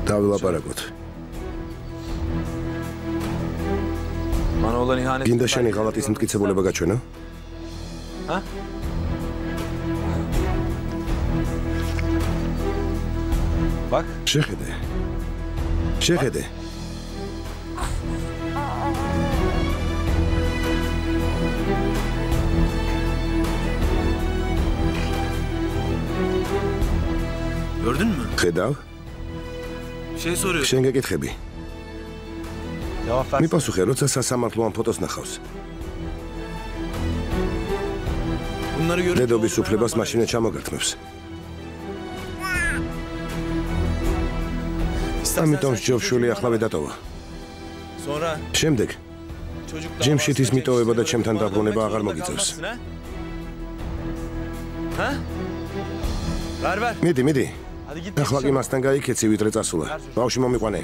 დავილაპარაკოთ. გინდა შენი ღალატის მტკიცებულება გაჩვენო? შეხედე. შეხედე. Gördün mü? ხედავ? Şey soruyor. შენ გეკითხები. Cevap ver. მიპასუხე, როცა სასამართლოan ფოტოს ნახავს. Bunları görüp დედობის უფლებას მაშინე ჩამოგართმევს. ამიტომ ჯობშვილი ახლავე დატოვა. Sonra შემდეგ çocuk ჯიმში ის მიტოვება და ჩემთან დაბრუნება აღარ მოგიწევს. Ha? Ver. მიდი. Hadi git. ახლა კი მასთან გაიქეცი, ვიდრე წასულა. ბავშვი მომიყვანე.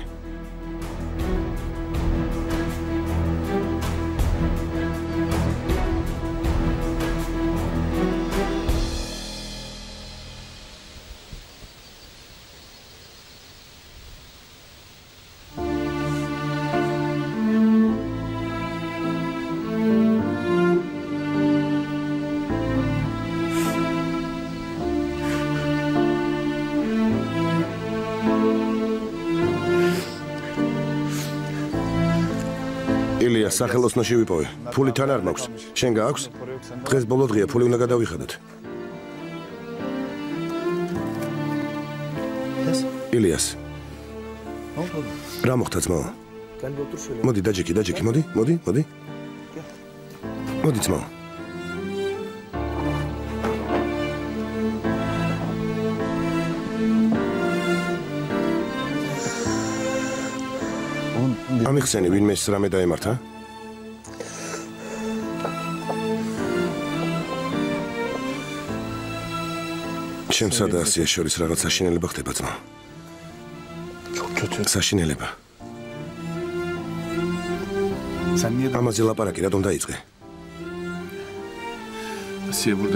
ილიას სახელოსნოში ვიპოვე. ფული თან არ მაქვს. შენ გააქვს? დღეს ბოლო დღეა, ფული უნდა გადავიხადოთ. ილიას. რა მოხდა ძმაო? მოდი დაჯექი, მოდი. მოდი ძმაო. ამიხსენი ვინმე რამე დაემართა? ჩემსა და ასიას შორის რაღაც საშინელება ხდება ძმა. საშინელება. ამაზე ლაპარაკი რატომ დაიწყე?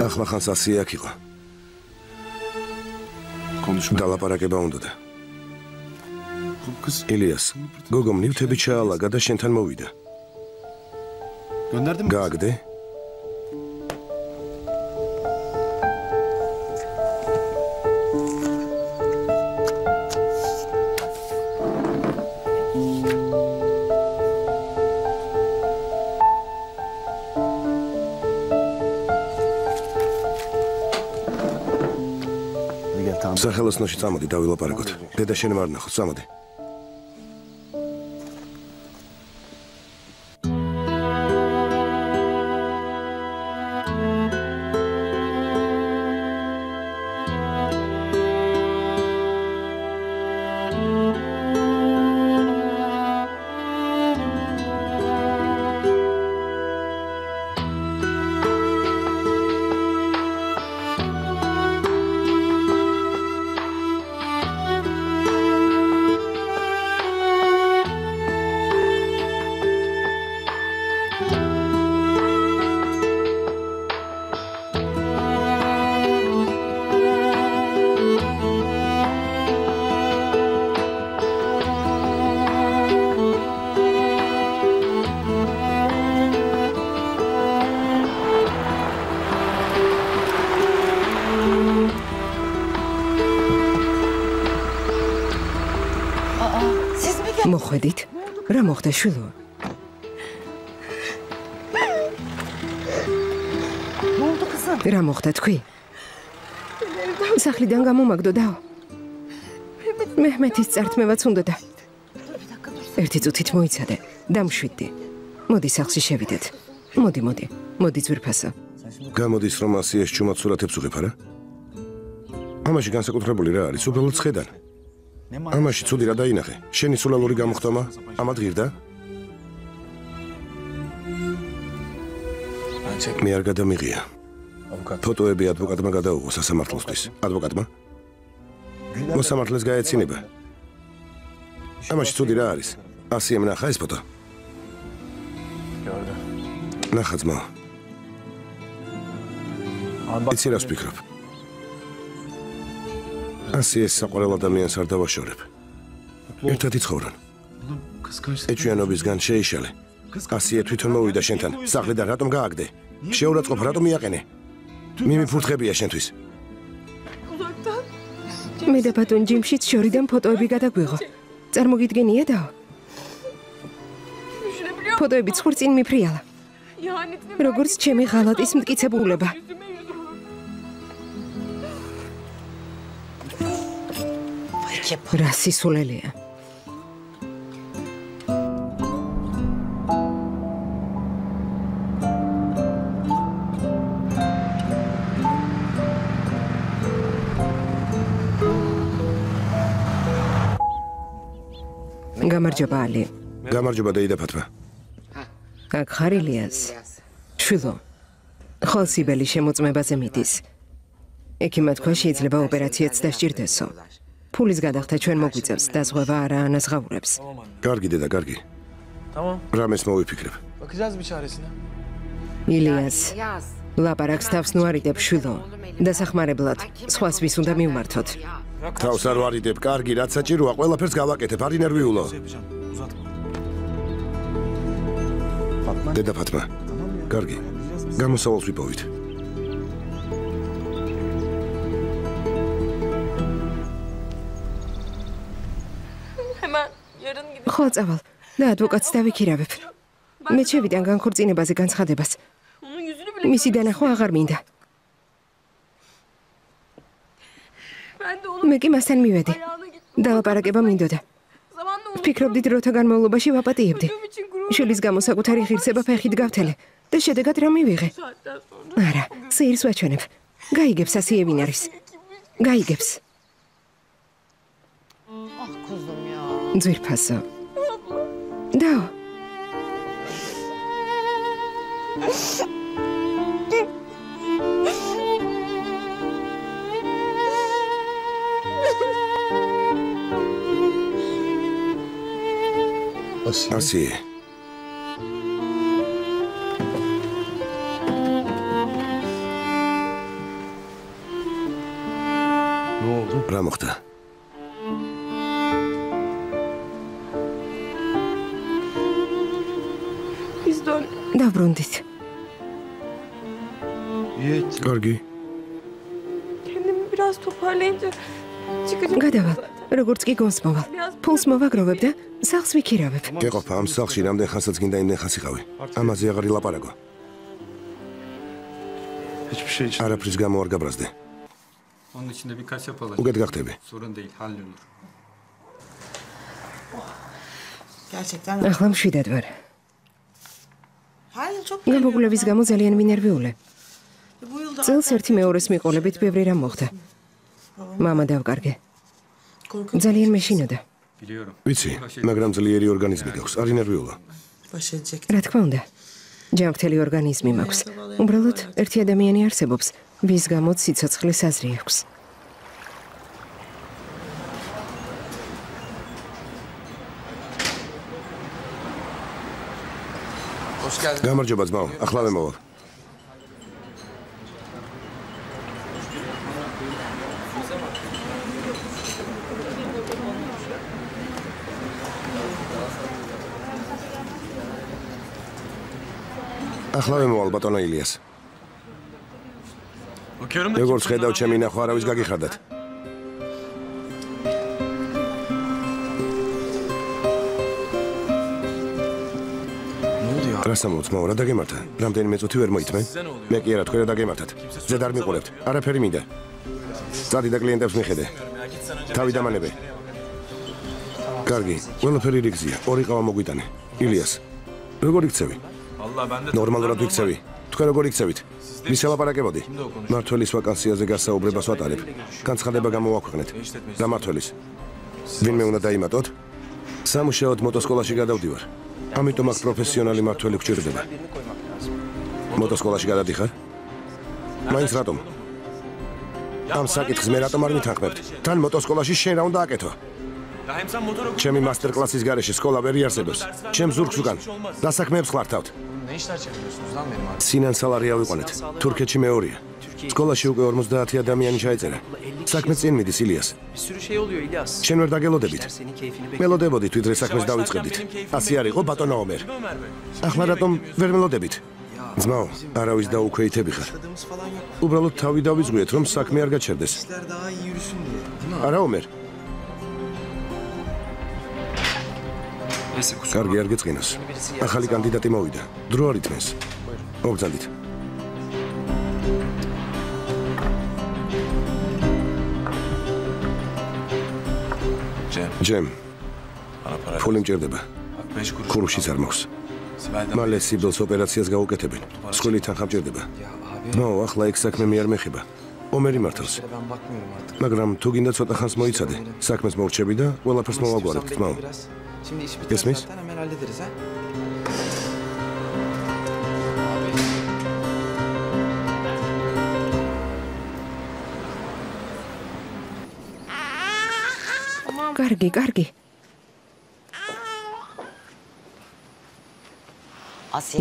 ახლა ხანს ასია აქ იყო. დალაპარაკება უნდოდა. ილიას, გოგომ ნივთები ჩაალაგა და შენთან მოვიდა. გააგდე? სახელოსნოში წამოდი, დავილაპარაკოთ. დედა შენ მარ ნახოთ, წამოდი. მოხვედით? რა მოხდა შვილო? რა მოხდა თქვი? სახლიდან გამომაგდო და მეჰმეთის წართმევაც უნდოდა. ერთი წუთით მოიცადე, დამშვიდდი. მოდი სახლში შევიდეთ. მოდი ძვირფასო. გამოდის რომ ასიას ჩუმად სურათებს უღებ არა? ამაში განსაკუთრებული რა არის? უბრალოდ ცხედან. ამაში ცუდი რა დაინახე? შენი სულალური გამოხდომა ამად ღირდა? მე არ გადამიღია. ფოტოები ადვოკატმა გადაუღო სასამართლოსთვის. ადვოკატმა? მოსამართლეს გაეცინება. ამაში ცუდი რა არის? ასიამ ნახა ეს ფოტო? ნახა ძმა. იცი რას ვფიქრობ? ასიას საყვარელ ადამიანს არ დავაშორებ. ერთად იცხოვრონ. ეჩვიანობისგან შეიშალე. ასია თვითონ მოვიდა შენთან. სახლიდან რატომ გააგდე? შეურაცხყოფ რატომ იაყენე? მიმიფურთხებია შენთვის. მე და ბატონ ჯიმშიც შორიდან ფოტოები გადაგვიღო. წარმოგიდგენია და ფოტოები ცხვრწინ მიფრიალა. როგორც ჩემი ღალატის მტკიცებულება. რა სისულელეა. გამარჯობა ალი. გამარჯობა დაიდა ფათმა. აქ ხარ ილიას. შვილო. ხოლსიბელი შემოწმებაზე მიდის. ექიმმა თქვა შეიძლება ოპერაციაც დასჭირდესო. ფულის გადახდა ჩვენ მოგვიწევს, დაზღვევა არა ანაზღაურებს. კარგი დედა, კარგი. რამეს მოვიფიქრებ. ილიას. ლაპარაკს თავს ნუარიდებ შვილო. დასახმარებლად სხვას ვის უნდა მივმართოთ. თავს არ ვარიდებ, კარგი, რაც საჭიროა, ყველაფერს გავაკეთებ, არ ინერვიულო. დედა ფათმა. კარგი. გამოსავალს ვიპოვით. ხო, წავალ და ადვოკატს დავიქირავებ. მე შევიდან განქორწინებაზე განცხადებას. მისი დანახვა აღარ მინდა. მე კი მასთან მივედი. დალაპარაკება მინდოდა. ვფიქრობდით, როთა განმავლობაში ვაპატიებდი. შვილის გამო საკუთარი ღირსება ფეხით გავთელე და შედეგად რა მივიღე? არა, სეირს ვაჩვენებ. გაიგებს ასიე ვინ არის. გაიგებს. ძვირფასო. და ასიე. რა მოხდა? დაბრუნდით. კარგი. გადავალ, როგორც კი გონს მოვალ. ფულს მოვაგროვებ და სახლს ვიქირავებ. გეყოფა ამ სახლში რამდენ ხანსაც გინდა იმდენ ხანს იყავი. ამაზე აღარ ილაპარაკო. არაფრის გამო არ გაბრაზდე. უკეთ გახტები. ახლა მშვიდად ვარ. გამოგულების გამო ძალიან მინერვიულე. წელს ერთი მეორეს მიყოლებით ბევრი რამ მოხდა. მამა დავკარგე. ძალიან მეშინოდა. ვიცი, მაგრამ ძლიერი ორგანიზმი გაქვს, არ ინერვიულა. რა თქმა უნდა. ჯანმრთელი ორგანიზმი მაქვს. უბრალოდ ერთი ადამიანი არსებობს, ვის გამოც სიცოცხლის აზრი აქვს. გამარჯობა ძმაო, ახლავე მოვალ. ახლავე მოვალ ბატონო ილიას. როგორც ხედავ, ჩემი ნახვა არავის გაგიხადათ. რასამოც მოვა, რა დაგემართა? რამდენიმე წუთი ვერ მოიწმენ? მე კი არა, თქვენ რა დაგემართათ? ზედ არ მიყურებთ, არაფერი მინდა. წადი და კლიენტებს მიხედე. თავი დამანებე. კარგი, ყველაფერი რიგზია, ორი ყავა მოგვიტანე. ილიას, როგორ იქცევი? ნორმალურად ვიქცევი. თქვენ როგორ იქცევით? ვის ელაპარაკებოდი? მართველის ვაკანსიაზე გასაუბრებას ვატარებ. განცხადება გამოვაქვეყნეთ. რა მართველის? ვინმე უნდა დაიმატოთ? სამუშაოდ მოტოსკოლაში გადავდივარ. ამიტომ აქ პროფესიონალი მართველი გვჭირდება. მოტოსკოლაში გადადიხარ? მაინც რატომ? ამ საკითხს მე რატომ არ მითანხმებთ? თან მოტოსკოლაში შენ რა უნდა აკეთო? ჩემი მასტერკლასის გარეშე სკოლა ვერ იარსებებს. ჩემ ზურგს უკან დასაქმეებს ხლართავთ. სინან სალარი ავიყვანეთ. თურქეთში მეორეა. სკოლაში უკვე 50 ადამიანი ჩაეწერა. საქმე წინ მიდის, ილიას. Bir sürü şey oluyor İlyas. შენ ვერ დაგელოდებით. Senin keyfini მელოდებოდით, ვიდრე საქმეს დავიწყებდით. ასე არ იყო, ბატონო ომერ. ახლა რატომ ვერ მელოდებით? ძმაო, არავის დაუქვეითები ხარ. Başladığımız falan yok. უბრალოდ თავი დავიძღვიეთ, რომ საქმე არ გაჩერდეს. İşler daha iyi yürüsün diye. Değil mi? არა ომერ, Neyse kusura კარგი არ გეწყინოს. ახალი კანდიდატი მოვიდა. დრო არ ითმეს. მოგძანდით. ჯემ, ფული მჭირდება. ქურუშიც არ მაქვს. მალე სიბილს ოპერაციას გაუკეთებენ. სკოლით თანხა მჭირდება. ძმაო, ახლა ეგ საქმე მე არ მეხება. ომერი მართავს. Ben bakmıyorum artık. მაგრამ თუ გინდა ცოტა ხანს მოიცადე, საქმეს მორჩები და ყველაფერს მოვაგვარებთ, ძმაო. Biraz. Şimdi iş biter Esmis? zaten hemen hallederiz ha. კარგი, კარგი.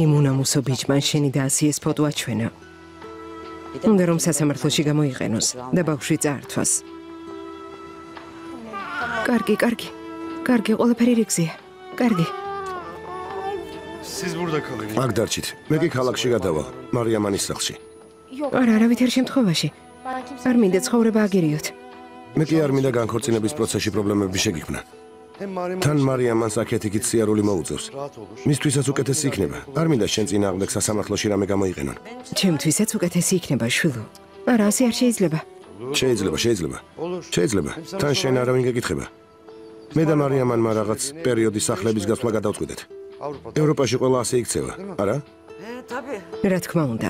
იმუნამუსო ბიჭმა შენი და ასიეს ფოტო აჩვენა. უნდა რომ სასამართლოში გამოიყენოს და ბავშვი წაართვას. კარგი, კარგი. კარგი, ყველაფერი რიგზეა. კარგი. Siz burada kalın. აქ დარჩით. მე კი ქალაქში გადავალ, მარიამანის სახლში. არა, არავითარ შემთხვევაში. არ მინდა ცხოვრება აგერიოთ. მე კი არ მინდა განქორწინების პროცესში პრობლემები შეგიქმნა. Hem Mariam თან მარიამანს აქეთ-იქით სიარული მოუწევს. მისთვისაც უკეთესი იქნება. არ მინდა შენ წინააღმდეგ სასამართლოში რამე გამოიყენონ. ჩემთვისაც უკეთესი იქნება, შვილო. არა, ასე არ შეიძლება. შეიძლება. თან შენ არავინ გეკითხება. მე და მარიამანმა რაღაც პერიოდის სახლების გასვლა გადავწყვიტეთ. Avrupa'da. ევროპაში ყველა ასე იქცევა, არა? რა თქმა უნდა.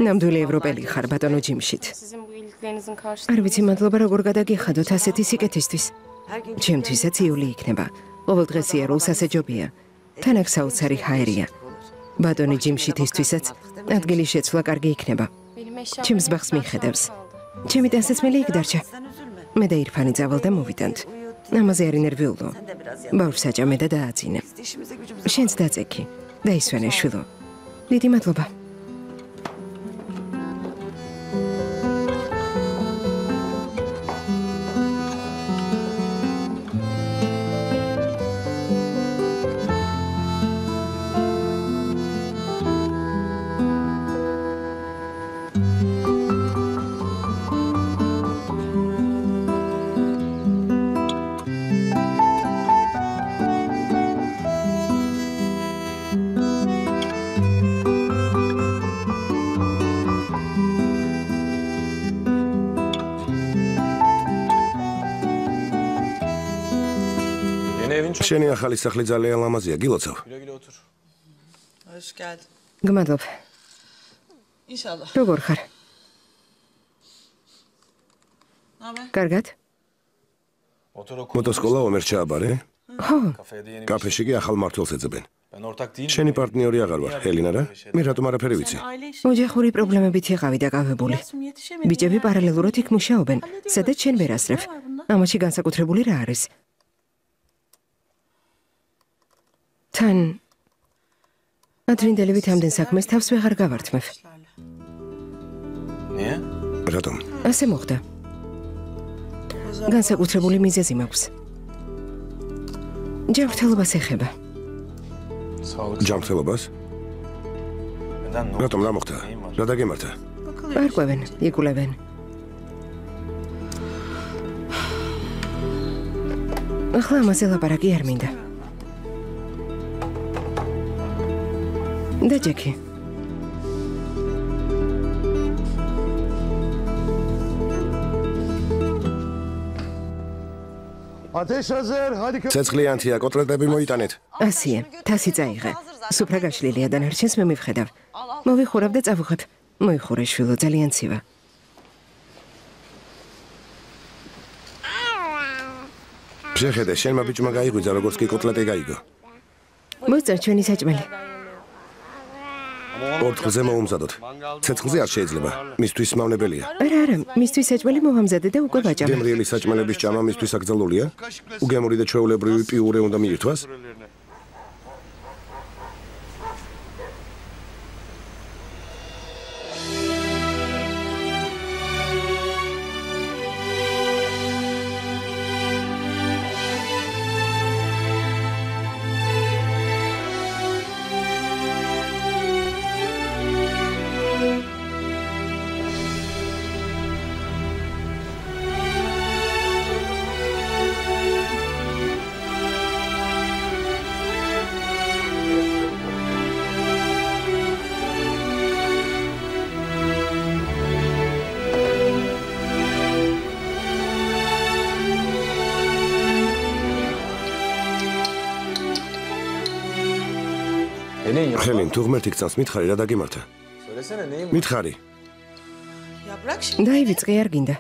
ნამდვილი ევროპელი ხარ, ბატონო ჯიმშით. Sizin bu iyiliklerinizin karşısında არ ვიცი, მადლობა როგორ გადაგიხადოთ ასეთი სიკეთისთვის. ჩემთვისაც იული იქნება. ყოველ დღეს იარულს ასე ჯობია. თან აქ საოცარი ჰაერია. ბატონი ჯიმშითისთვისაც ადგილი შეცვლა კარგი იქნება. benim eşyalarım ჩემს ბაღს მიხედავს. ჩემი ტანსაცმელი იქ დარჩა. მე და ირფანი წავალ და მოვიდანთ. ამაზე არ ინერვიულო. ბავშვს აჭამე და დააწინე. შენც დაწექი. დაისვენე შვილო. დიდი მადლობა. შენი ახალი სახლი ძალიან ლამაზია, გილოცავ. Güle güle otur. Hoş geldin. გმადლობ. İnşallah. როგორ ხარ? Ne haber? კარგად? Otur oku. მოტოსკოლა ომერ ჩააბარე? ხო, Kafede yeni bir კაფეში კი ახალ მართლს ეძებენ. Ben ortak değilim. შენი პარტნიორი აღარ ვარ, ჰელინა რა? მე რატომ არაფერი ვიცი? Aile işi. ოჯახური პრობლემებით იყავი დაკავებული. Yasum yetişemedim. ბიჭები პარალელურად იქ მუშაობენ, სადაც შენ ვერ ასრებ. ამაში განსაკუთრებული რა არის? თან ადრინდელივით ამდენ საქმეს თავს ვეღარ გავართმევ. Niye? რატომ? ასე მოხდა. განსაკუთრებული მიზეზი მაქვს. ჯანმრთელობას ეხება. Sağlık. ჯანმრთელობას? Neden? Ne რატომ რა მოხდა? რა დაგემართა? არ ყვევენ, იკულევენ. ახლა ამაზე ლაპარაკი არ მინდა. დაჯექი. Ateş hazır. Hadi ცეცხლიანთია, კოტლეტები მოიტანეთ. ასია, თასი წაიღე. სუფრა გაშლილია და ნარჩენს მე მივხედავ. მოვიხურავ და წავუხებ. მოიხურე შვილო, ძალიან ცივა. შეხედე, შენმა ბიჭმა გაიგვიძა, როგორც კი კოტლეტი გაიგო. მოსწარ ჩვენი საჭმელი. ორთხილზე მოუმზადოთ. ცეცხლზე არ შეიძლება. მისთვის მავნებელია. არა, მისთვის საჭმელი მოვამზადე და უკვე ვაჭამე. გემრიელი საჭმელების ჭამა მისთვის აკრძალულია? უგემური და ჩვეულებრივი პიურე უნდა მიირთვას? ხელინ, თუ ღმერთი გწამს, მითხარი რა დაგემართა? მითხარი. დაივიწყე არ გინდა.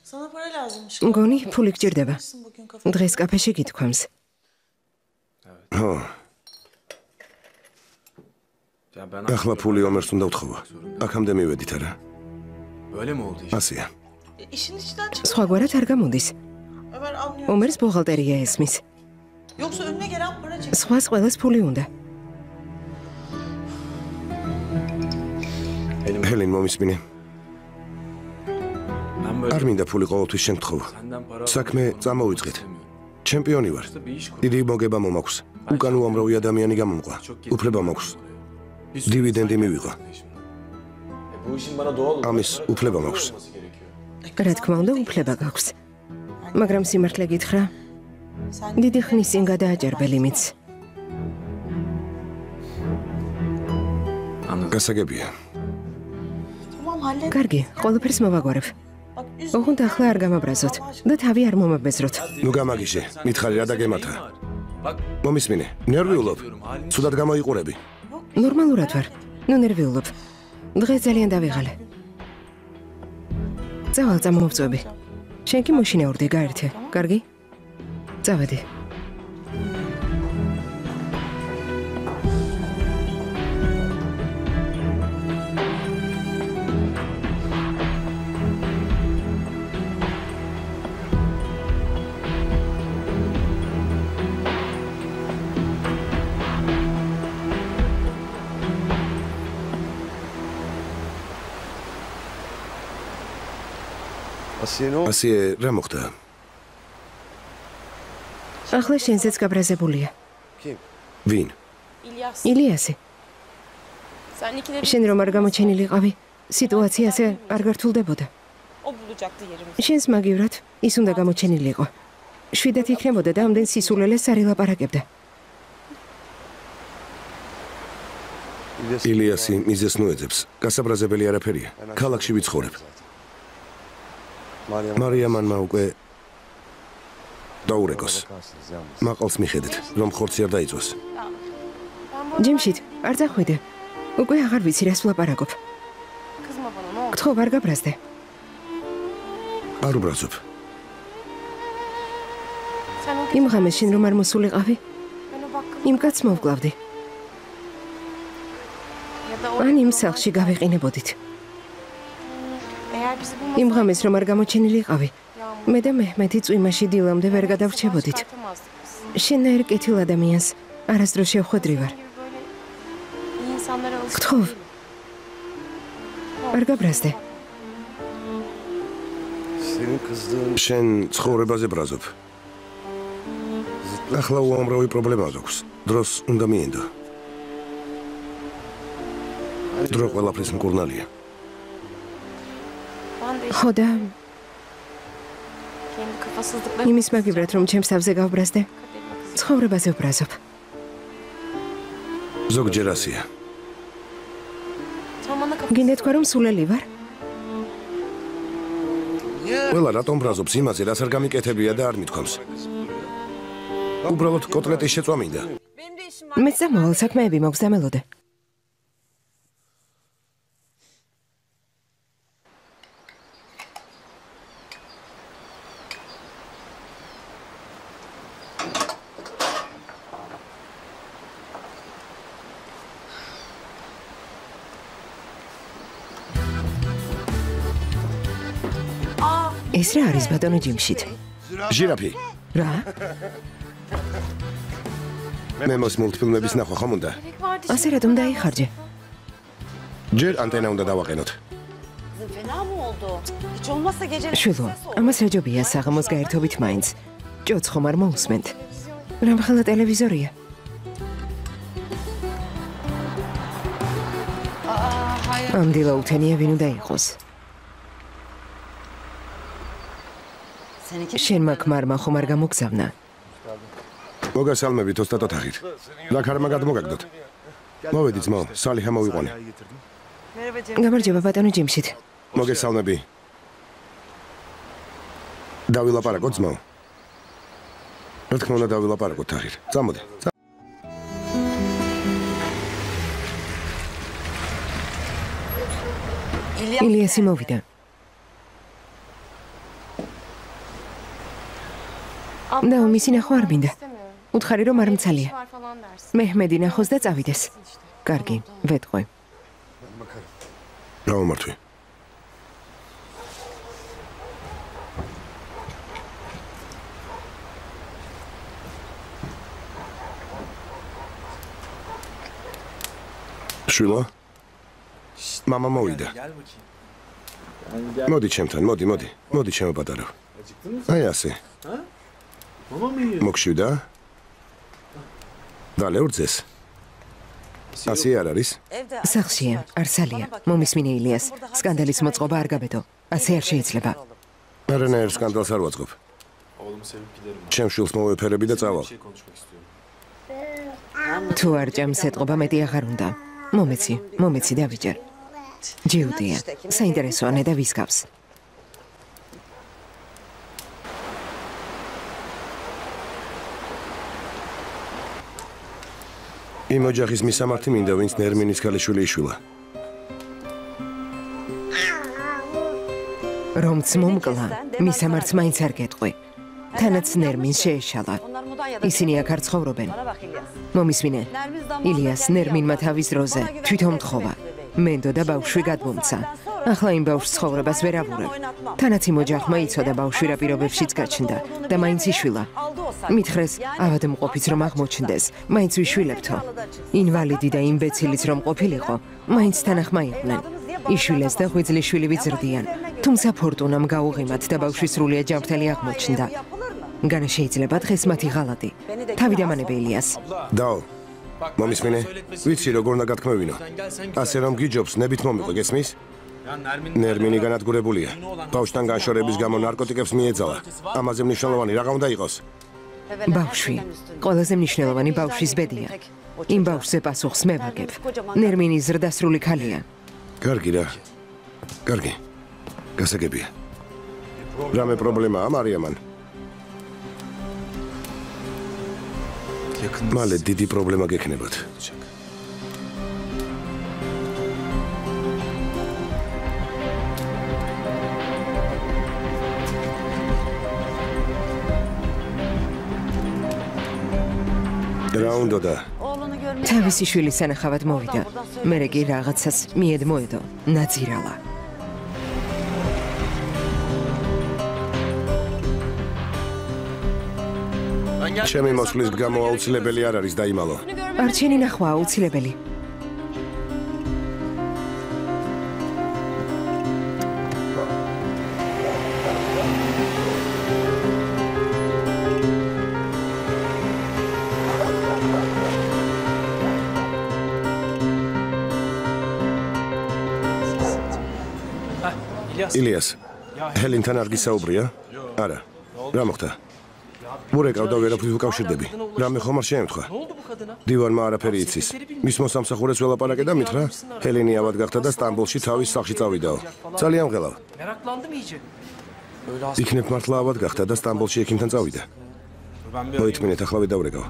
Sana para lazımmış. მგონი ფული გჭირდება. Bugün kafa. დღეს კაფეში გითქვამს. ხო. ახლა ფული ომერს უნდა ვთხოვო. აქამდე მივედით არა? ასია. İşin içinden çık. სხვაგვარად არ გამოდის. Ömer anlıyor. ომერს ბუღალტერია ესმის. Yoksa önüne gelen para çek. სხვას ყველას ფული უნდა. ჰელინ მომისმინე. არ მინდა ფული ყოველთვის შენ გთხოვო. საქმე წამოვიწყეთ. ჩემპიონი ვარ. დიდი მოგება მომაქვს. უკან უამრავი ადამიანი გამომყვა. უფლება მაქვს. დივიდენდი მივიღო. ამის უფლება მაქვს. რა თქმა უნდა, უფლება გაქვს. მაგრამ სიმართლე გითხრა, დიდი ხნის წინ გადააჭერბე ლიმიტს. გასაგებია. Tamam hallet. კარგი, ყველაფერს მოვაგვარებ. Bak üz. ოღონდ ახლა არ გამაბრაზოთ და თავი არ მომაბეზროთ. ნუ გამაგიშე, მითხარი რა დაგემართა? მომისმინე, ნერვიულობ. ცუდად გამოიყურები. ნორმალურად ვარ. ნუ ნერვიულობ. დღეს ძალიან დავიღალე. წავალ წამოვწვევი. შენ კი მოშინაურდი გაერთე. კარგი? წავედი. ასიენო ასიე, რა მოხდა? ახლა შენზეც გაბრაზებულია. ვინ? İlyas. ილიასი, Sen ikide bir შენ რომ არ გამოჩენილიყავი, სიტუაციაზე არ გართულდებოდა. o bulacaktı yerimizi. შენს მაგივრად ის უნდა გამოჩენილიყო. შვიდად იქნებოდა და ამდენ სისულელეს არ ელაპარაკებდა. ილიასი მიზეს ნუეძებს. გასაბრაზებელი არაფერია. ქალაქში ვიცხოვრებ. მარია მანმა უკვე დაურეკოს. მაყალს მიხედეთ, რომ ხორცი არ დაიწვას. ჯიმშით, არ წახვიდე. უკვე აღარ ვიცი რას ვლაპარაკობ. Kızma bana ne olur. გთხოვ არ გაბრაზდე. არ უბრალოდ. Sen o იმ ღამეს შენ რომ არ მოსულიყავი, ben o bakkalı იმ კაცს მოვკლავდი. ya da ან იმ სახლში გავეყინებოდით. eğer bizi იმ bulmasaydın ღამეს რომ არ გამოჩენილიყავი, yağmur მე და მეჰმეთი წვიმაში დილამდე ვერ გადავრჩებოდით. çıkartamazdık biz. შენაერ კეთილ ადამიანს არასდროს შევხვედრი ვარ. Gibi böyle iyi insanlara alışık Kutov. değilim. არ გაბრაზდე. senin kızdığın შენ ცხოვრებაზე ბრაზობ. ახლა უამრავი პრობლემა აქვს. დროს უნდა მიენდო. დრო ყველაფრის მკურნალია. Ben de işte ხო და kendi kafasızlıklarımı იმის მაგივრად რომ ჩემს თავზე გავბრაზდე, kaderime kızıyorum. ცხოვრებაზე ვბრაზობ. ზოგჯერ ასია. Sen bana kapı გინდა თქვა რომ სულელი ვარ? ყველა რატომ ბრაზობს იმაზე, რაც არ გამიკეთებია და არ მithქვამს. უბრალოდ კოტლეტის შეწვა მინდა. მეც წამოვალ საქმეები მაქვს დამელოდე. ეს რა არის ბატონო ჯიმშით? ჟირაფი, რა? მე მოს მულტფილმების ნახვა ხომ უნდა? gerek vardı. ასე რატომ დაიხარჯე? ჯერ ანტენა უნდა დავაყენოთ. Kızım fena mı oldu? Hiç olmazsa geceleri შვილო, ამას რაჯობია საღამოს გაერთობით მაინც. ჭოც ხომ არ მოусმენთ? რამხელა ტელევიზორია? ამ დილაუთენია ვინ უნდა იყოს? Seninki შენმა ქმარმა ხომ არ გამოგზავნა? მოგასალმებით ოსტატ ოთახით. რა ქარმა გადმოგაგდოთ? მოვედი ძმაო, სალი ხამოვიყვანე. გამარჯობა ბატონო ჯიმშით. მოგესალმები. დავილაპარაკოთ ძმაო. რა თქმა უნდა დავილაპარაკოთ თახით. წამოდი. ილიასი მოვიდა. და მისი ნახვა არ მინდა. უთხარი რომ არ მცალია. მეჰმედი ნახოს და წავიდეს. კარგი, ვეთყვი. გამომართვი. შვილო? მამა მოვიდა. მოდი ჩემთან, მოდი ჩემო პატარო. აი ასე. მოგშვიდა? დალეურძეს? ასე არ არის? სახლშია, არსალია. მომისმინე ილიას. სკანდალის მოწყობა არ გაბედო. ასე არ შეიძლება. არანაირ სკანდალს არ ვაწყობ. ჩემ შვილს მოვეფერები და წავალ. თუ არ ჭამს ეთყობა მეტი აღარ უნდა. მომეცი დავიჯერ. ჯიუდია. საინტერესოა ნედა ვის გავს. იმ ოჯახის მისამართი მინდა, ვინც ნერმინის ქალიშვილი იშვილა. რომც მომკლა, მისამართს მაინც არ გეტყვი. თანაც ნერმინს შეეშალა. ისინი აქ არ ცხოვრობენ. მომისმინე. ილიას ნერმინმა თავის დროზე თვითონ მთხოვა. მენდო და ბავშვი გადმომცა. ახლა იმ ბავშვს ცხოვრებას ვერ ავურებ. თანაც იმ ოჯახმა იცოდა ბავშვი რა პირობებშიც გაჩნდა და მაინც იშვილა. მითხრეს, ავადმყოფიც რომ აღმოჩნდეს, მაინც ვიშვილებთო. ინვალიდი და იმბეცილიც რომ ყოფილიყო, მაინც თანახმა იყვნენ. იშვილეს და ღვიძლიშვილი ვიზრდიან. თუმცა ფორტუნამ გაუღიმათ და ბავშვის სრულიად ჯანმრთელი აღმოჩნდა. განა შეიძლება დღეს მათი ღალატი. თავი დამანებე ილიას. დაო. მომისმინე, ვიცი როგორ უნდა გათქმევინო. ასე რომ გიჯობს, ნებით მომიყო, გესმის? ნერმინი განადგურებულია. ბავშვთან განშორების გამო ნარკოტიკებს მიეძალა. ამაზე მნიშვნელოვანი რაღა უნდა იყოს? ბავშვი. ყველაზე მნიშვნელოვანი ბავშვის ბედია. იმ ბავშვზე პასუხს მე ვაგებ. ნერმინი ზრდასრული ქალია. კარგი რა. კარგი. გასაგებია. რამე პრობლემაა მარიამან? მალე დიდი პრობლემა გექნებათ. რა უნდა და? თავისი შვილის სანახავად მოვიდა. მერე კი რაღაცას მიედმოედო, ნაძირალა. ჩემი მოსვლის გამო აუცილებელი არ არის დაიმალო. არჩენი ნახვა აუცილებელი. ილიას, ჰელინთან არ გისაუბრია? არა. რა მოხდა? მურეკავ და ვერაფრით უკავშირდები. რამე ხომ არ შეემთხვა? დივანმა არაფერი იცის. მის მოსამსახურეს ველაპარაკე და მითხრა, ჰელინი ავად გახდა და სტამბოლში თავის სახლში წავიდაო. ძალიან მღელავ. იქნებ მართლა ავად გახდა და სტამბოლში ექიმთან წავიდა. მოითმინეთ, ახლა ვიდავრეკავ.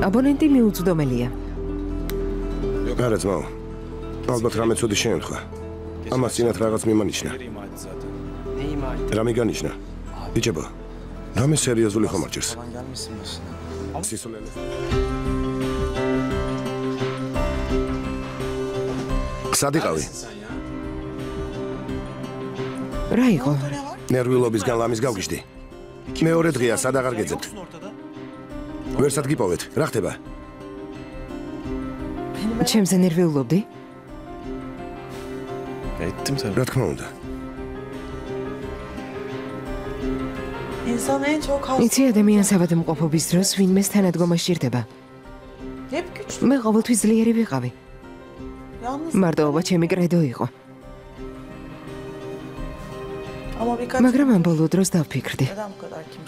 აბონენტი მიუწვდომელია. არა ძმაო. ალბათ რამე ცუდი შეემთხვა. ამას წინათ რაღაც მიმანიშნა. რა მიგანიშნა? ბიჭებო, რამე სერიოზული ხომ არ ჭირს? სადიყავი? რა იყო? ნერვიულობისგან ლამის გავგიჟდი. მეორე დღეა სად აღარ გეძებთ? ვერსად გიპოვეთ, რა ხდება? ჩემზე ნერვიულობდი? რა თქმა უნდა. იცი ადამიანს ავადმყოფობის დროს ვინმეს თანადგომა სჭირდება. მე ყოველთვის ძლიერი ვიყავი. მარტოობა ჩემი კრედო იყო. მაგრამ ამ ბოლო დროს დავფიქრდი.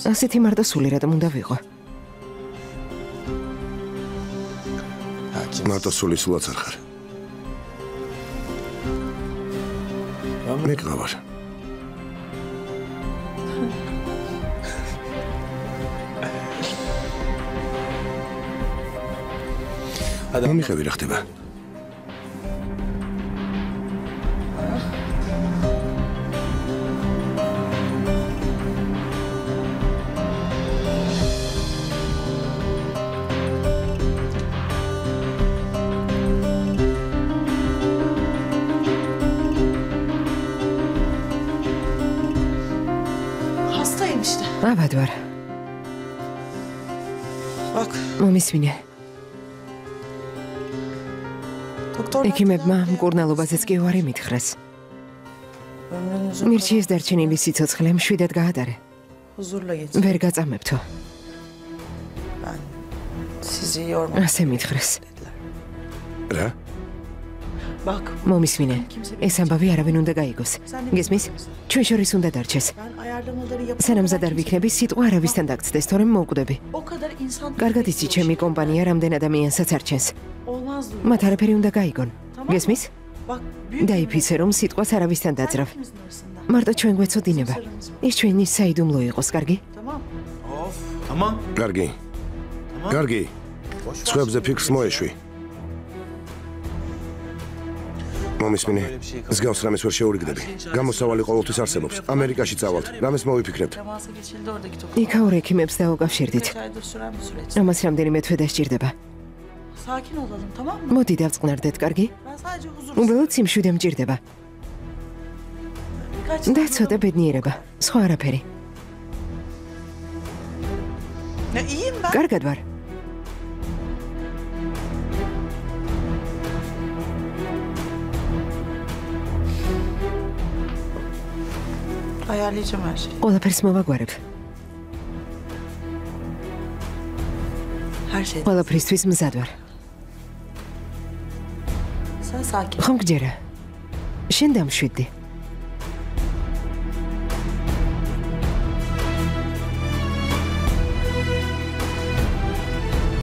ასეთი მარტოსული რატომ უნდა ვიყო? მარტოსული სულაც არ ხარ. მე გყავარ. მომიხევი რა ხდება? Hastayım işte. აბად ვარ. Bak მომისმინე. doktor ექიმებმა მკურნალობაზეც კი უარი მითხრეს. ömrünüzü მირჩიეს დარჩენილი სიცოცხლე მშვიდად გაატარე. huzurla geçin. ვერ გაწამებთო. Ben sizi yormam ასე მითხრეს. dediler. რა? Bak მომისმინე. ეს ამბავი არავინ უნდა გაიგოს. გესმის? ჩვენ შორის უნდა დარჩეს. ben ayarlamaları yapıp სანამ მზად არ ვიქნები, სიტყვა არავისთან დაგწდეს, თორემ მოვკვდები. o kadar insan კარგად იცი, ჩემი კომპანია რამდენ ადამიანსაც არჩენს. olmaz diyor. მათ არაფერი უნდა გაიგონ. გესმის? Bak büyük დაიფიცე, რომ სიტყვას არავისთან დაძრავ. ikimizin arasında. მარტო ჩვენ გვეცოდინება. ის ჩვენი საიდუმლო იყოს, კარგი? Tamam. Of. Tamam. კარგი. კარგი. სხვებზე ფიქრს მოეშვი. მომისმინე. მსგავს რამეს ვერ შეურიგდები. გამოსავალი ყოველთვის არსებობს. ამერიკაში წავალთ. რამეს მოვიფიქრებთ. Temasa geçildi oradaki doktor. იქაურ ექიმებს დაუკავშირდით. 5 aydır süren bir süreç. ამას რამდენიმე თვე დასჭირდება. Sakin olalım tamam mı? მოდი დავწყნარდეთ, კარგი? Ben sadece huzur უბრალოდ სიმშვიდე მჭირდება. birkaç და ცოტა ბედნიერება. სხვა არაფერი. Ya iyiyim ben. კარგად ვარ. Ayarlayacağım her şeyi. ყველაფერს მოვაგვარებ. Her şey. ყველაფრისთვის მზად ვარ. Sen sakin. ხომ გჯერა? შენ დამშვიდდი.